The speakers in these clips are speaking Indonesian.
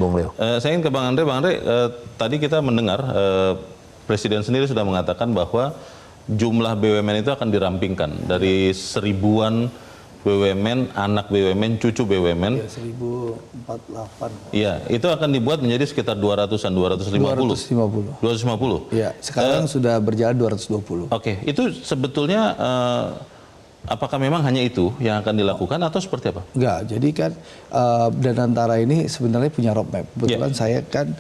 Bung Leo. Saya ingin ke Bang Andre. Bang Andre, tadi kita mendengar Presiden sendiri sudah mengatakan bahwa jumlah BUMN itu akan dirampingkan dari seribuan BUMN, anak BUMN, cucu BUMN. Ya, 1048. Iya, itu akan dibuat menjadi sekitar 200-an, 250. 250. Iya, sekarang sudah berjalan 220. Oke, itu sebetulnya apakah memang hanya itu yang akan dilakukan atau seperti apa? Enggak, jadi kan Danantara ini sebenarnya punya roadmap. Kebetulan saya kan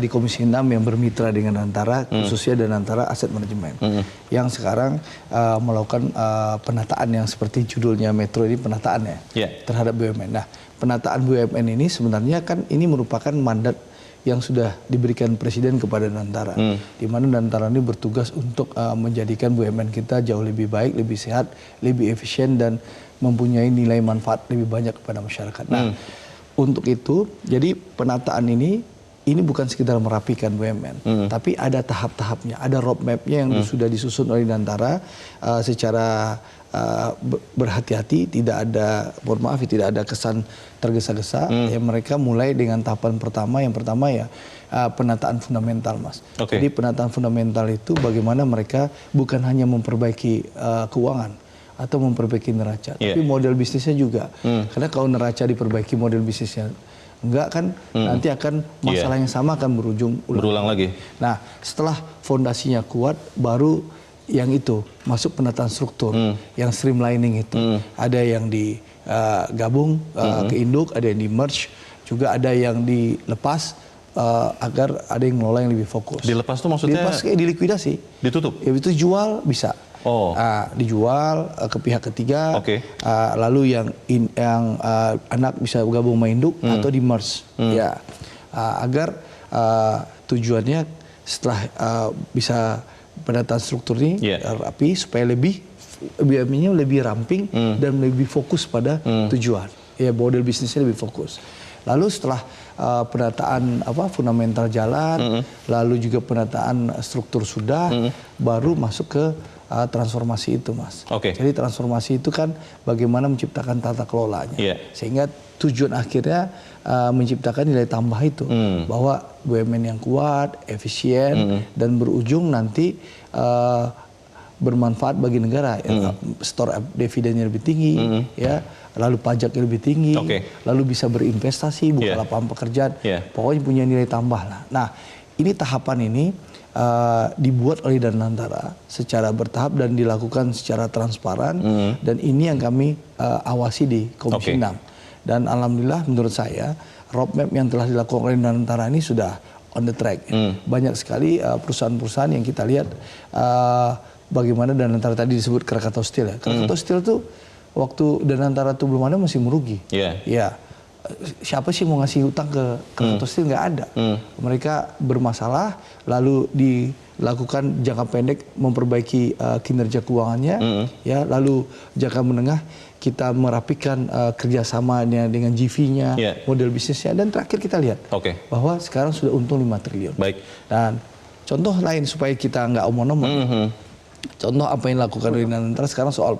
di Komisi 6 yang bermitra dengan Danantara, khususnya Danantara Asset Management. Yang sekarang melakukan penataan yang seperti judulnya Metro ini penataannya terhadap BUMN. Nah, penataan BUMN ini sebenarnya kan ini merupakan mandat yang sudah diberikan Presiden kepada Danantara, di mana Danantara ini bertugas untuk menjadikan BUMN kita jauh lebih baik, lebih sehat, lebih efisien dan mempunyai nilai manfaat lebih banyak kepada masyarakat. Nah, untuk itu, jadi penataan ini bukan sekedar merapikan BUMN, tapi ada tahap-tahapnya, ada roadmap-nya yang sudah disusun oleh Danantara secara berhati-hati, tidak ada, mohon maaf, tidak ada kesan tergesa-gesa. Ya, mereka mulai dengan tahapan pertama. Yang pertama ya penataan fundamental, Mas. Jadi penataan fundamental itu bagaimana mereka bukan hanya memperbaiki keuangan atau memperbaiki neraca, tapi model bisnisnya juga. Karena kalau neraca diperbaiki, model bisnisnya enggak kan nanti akan masalah yang sama akan berulang lagi. Nah, setelah fondasinya kuat, baru yang itu masuk penataan struktur, yang streamlining itu. Ada yang digabung ke induk, ada yang di merge, juga ada yang dilepas agar ada yang ngelola yang lebih fokus. Dilepas itu maksudnya? Dilepas kayak dilikuidasi. Ditutup? Ya, itu jual bisa. Dijual ke pihak ketiga, lalu yang anak bisa gabung sama induk atau di merge, ya, agar tujuannya setelah bisa penataan struktur ini rapi supaya lebih BUMN-nya lebih ramping dan lebih fokus pada tujuan, ya, model bisnisnya lebih fokus. Lalu setelah penataan fundamental jalan, lalu juga penataan struktur sudah, baru masuk ke transformasi itu, Mas. Jadi transformasi itu kan bagaimana menciptakan tata kelolanya, sehingga tujuan akhirnya menciptakan nilai tambah itu, bahwa BUMN yang kuat, efisien, dan berujung nanti bermanfaat bagi negara. Store dividennya lebih tinggi, ya, lalu pajaknya lebih tinggi, lalu bisa berinvestasi, buka lapangan pekerjaan, pokoknya punya nilai tambah lah. Nah, ini tahapan ini dibuat oleh Danantara secara bertahap dan dilakukan secara transparan, dan ini yang kami awasi di Komisi 6. Dan alhamdulillah menurut saya roadmap yang telah dilakukan oleh Danantara ini sudah on the track. Banyak sekali perusahaan-perusahaan yang kita lihat bagaimana Danantara tadi disebut Krakatau Steel, ya. Krakatau Steel tuh waktu Danantara tuh belum ada masih merugi. Ya, siapa sih mau ngasih utang ke Krakatau Steel? Nggak ada. Mereka bermasalah, lalu dilakukan jangka pendek memperbaiki kinerja keuangannya, ya, lalu jangka menengah kita merapikan kerjasamanya dengan GV-nya, model bisnisnya, dan terakhir kita lihat bahwa sekarang sudah untung 5 triliun. Dan contoh lain supaya kita nggak omong-omong, contoh apa yang dilakukan oleh Danantara sekarang soal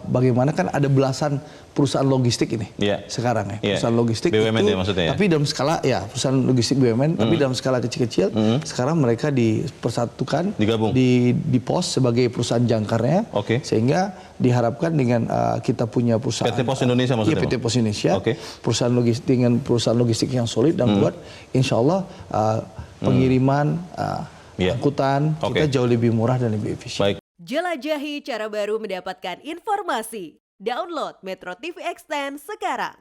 bagaimana kan ada belasan perusahaan logistik ini sekarang, ya, perusahaan logistik BUMN itu, ya, maksudnya, tapi dalam skala, ya, perusahaan logistik BUMN, tapi dalam skala kecil-kecil. Sekarang mereka dipersatukan, di pos sebagai perusahaan jangkarnya, sehingga diharapkan dengan kita punya perusahaan PT Pos Indonesia, maksudnya? PT Pos Indonesia, perusahaan logistik dengan perusahaan logistik yang solid dan kuat, insya Allah pengiriman, angkutan kita jauh lebih murah dan lebih efisien. Jelajahi cara baru mendapatkan informasi. Download Metro TV Extend sekarang.